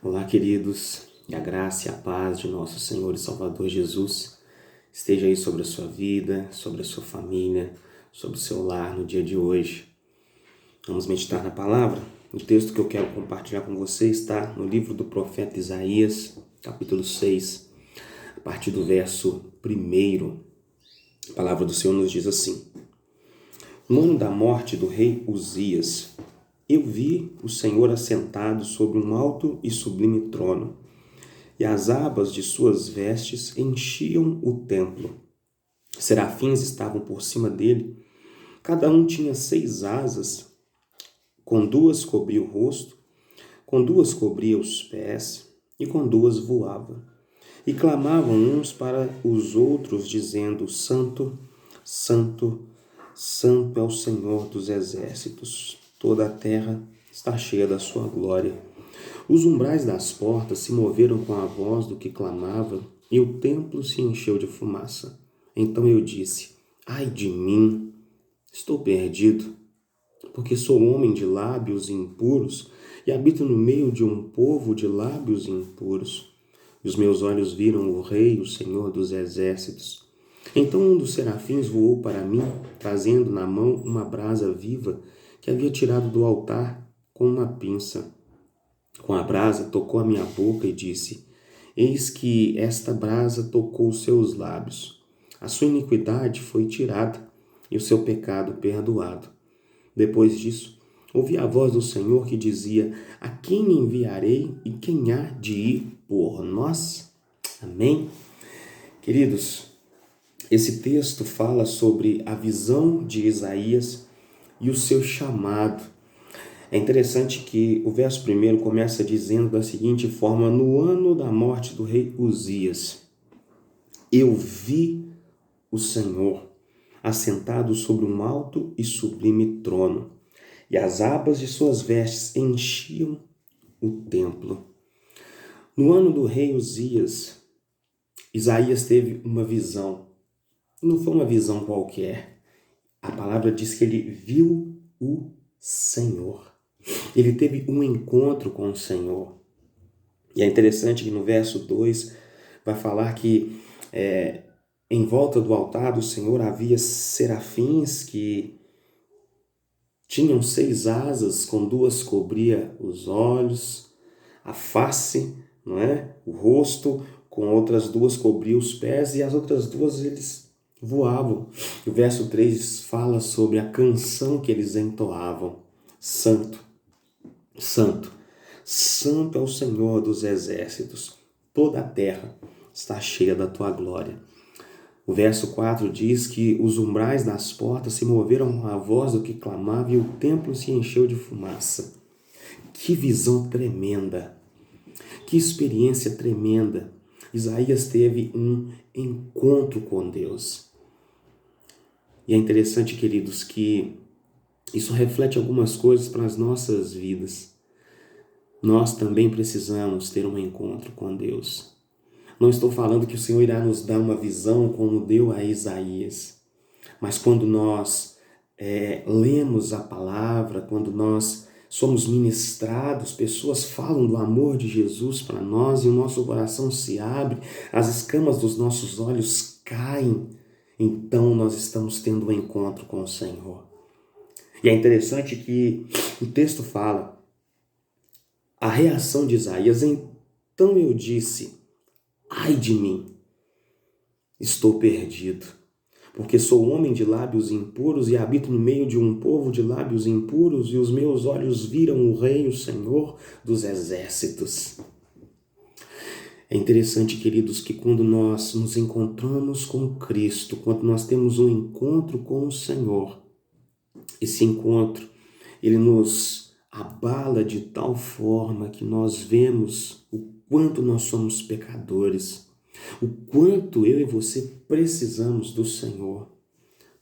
Olá, queridos, e a graça e a paz de nosso Senhor e Salvador Jesus esteja aí sobre a sua vida, sobre a sua família, sobre o seu lar no dia de hoje. Vamos meditar na palavra. O texto que eu quero compartilhar com você está no livro do profeta Isaías, capítulo 6, a partir do verso 1. A palavra do Senhor nos diz assim: No ano da morte do rei Uzias, eu vi o Senhor assentado sobre um alto e sublime trono, e as abas de suas vestes enchiam o templo. Serafins estavam por cima dele, cada um tinha 6 asas, com 2 cobria o rosto, com 2 cobria os pés, e com 2 voava. E clamavam uns para os outros, dizendo: Santo, Santo, Santo é o Senhor dos exércitos, toda a terra está cheia da sua glória. Os umbrais das portas se moveram com a voz do que clamava, e o templo se encheu de fumaça. Então eu disse: Ai de mim, estou perdido, porque sou homem de lábios impuros e habito no meio de um povo de lábios impuros. E os meus olhos viram o Rei, o Senhor dos exércitos. Então um dos serafins voou para mim, trazendo na mão uma brasa viva que havia tirado do altar com uma pinça. Com a brasa tocou a minha boca e disse: Eis que esta brasa tocou os seus lábios. A sua iniquidade foi tirada e o seu pecado perdoado. Depois disso, ouvi a voz do Senhor que dizia: A quem enviarei e quem há de ir por nós? Amém? Queridos, esse texto fala sobre a visão de Isaías e o seu chamado. É interessante que o verso 1 começa dizendo da seguinte forma: No ano da morte do rei Uzias, eu vi o Senhor assentado sobre um alto e sublime trono, e as abas de suas vestes enchiam o templo. No ano do rei Uzias, Isaías teve uma visão. Não foi uma visão qualquer. A palavra diz que ele viu o Senhor. Ele teve um encontro com o Senhor. E é interessante que no verso 2 vai falar que em volta do altar do Senhor havia serafins que tinham 6 asas, com 2 cobria os olhos, a face, não é? O rosto, com outras 2 cobria os pés, e as outras 2 eles voavam. O verso 3 fala sobre a canção que eles entoavam: Santo, Santo, Santo é o Senhor dos exércitos, toda a terra está cheia da tua glória. O verso 4 diz que os umbrais das portas se moveram com a voz do que clamava e o templo se encheu de fumaça. Que visão tremenda! Que experiência tremenda! Isaías teve um encontro com Deus. E é interessante, queridos, que isso reflete algumas coisas para as nossas vidas. Nós também precisamos ter um encontro com Deus. Não estou falando que o Senhor irá nos dar uma visão como deu a Isaías, mas quando nós lemos a palavra, quando nós somos ministrados, pessoas falam do amor de Jesus para nós e o nosso coração se abre, as escamas dos nossos olhos caem, então nós estamos tendo um encontro com o Senhor. E é interessante que o texto fala, a reação de Isaías: Então eu disse: Ai de mim, estou perdido, porque sou homem de lábios impuros e habito no meio de um povo de lábios impuros, e os meus olhos viram o Rei, o Senhor dos exércitos. É interessante, queridos, que quando nós nos encontramos com Cristo, quando nós temos um encontro com o Senhor, esse encontro, ele nos abala de tal forma que nós vemos o quanto nós somos pecadores, o quanto eu e você precisamos do Senhor,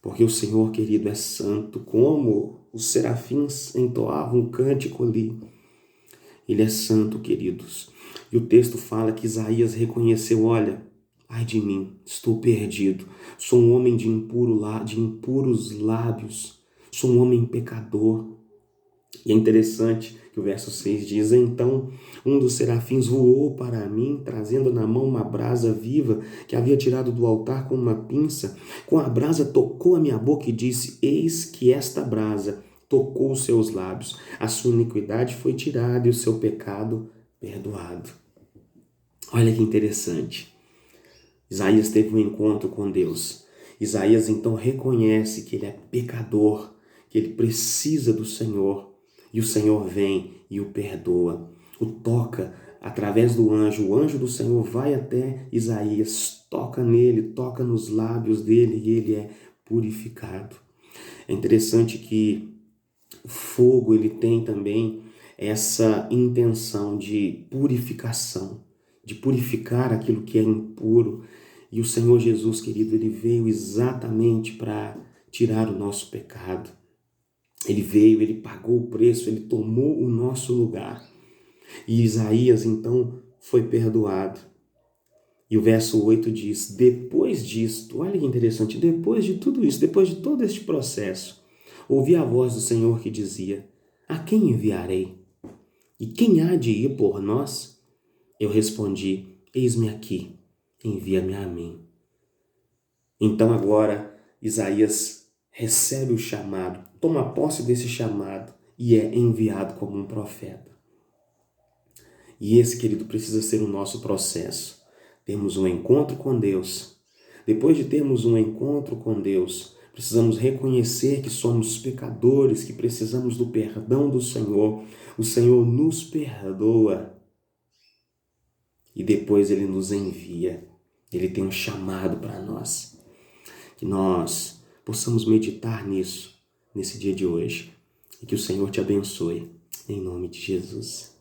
porque o Senhor, querido, é santo, como os serafins entoavam um cântico ali. Ele é santo, queridos. E o texto fala que Isaías reconheceu: Olha, ai de mim, estou perdido, sou um homem de impuros lábios, sou um homem pecador. E é interessante que o verso 6 diz: então um dos serafins voou para mim, trazendo na mão uma brasa viva que havia tirado do altar com uma pinça. Com a brasa tocou a minha boca e disse: eis que esta brasa tocou os seus lábios. A sua iniquidade foi tirada e o seu pecado perdoado. Olha que interessante. Isaías teve um encontro com Deus. Isaías então reconhece que ele é pecador, que ele precisa do Senhor. E o Senhor vem e o perdoa, o toca através do anjo. O anjo do Senhor vai até Isaías, toca nele, toca nos lábios dele e ele é purificado. É interessante que o fogo ele tem também essa intenção de purificação, de purificar aquilo que é impuro. E o Senhor Jesus, querido, ele veio exatamente para tirar o nosso pecado. Ele veio, ele pagou o preço, ele tomou o nosso lugar. E Isaías, então, foi perdoado. E o verso 8 diz: depois disto, olha que interessante, depois de tudo isso, depois de todo este processo, ouvi a voz do Senhor que dizia: a quem enviarei? E quem há de ir por nós? Eu respondi: eis-me aqui, envia-me a mim. Então agora Isaías recebe o chamado, toma posse desse chamado e é enviado como um profeta. E esse, querido, precisa ser o nosso processo. Temos um encontro com Deus. Depois de termos um encontro com Deus, precisamos reconhecer que somos pecadores, que precisamos do perdão do Senhor. O Senhor nos perdoa e depois Ele nos envia. Ele tem um chamado para nós. Que nós possamos meditar nisso, nesse dia de hoje. E que o Senhor te abençoe, em nome de Jesus.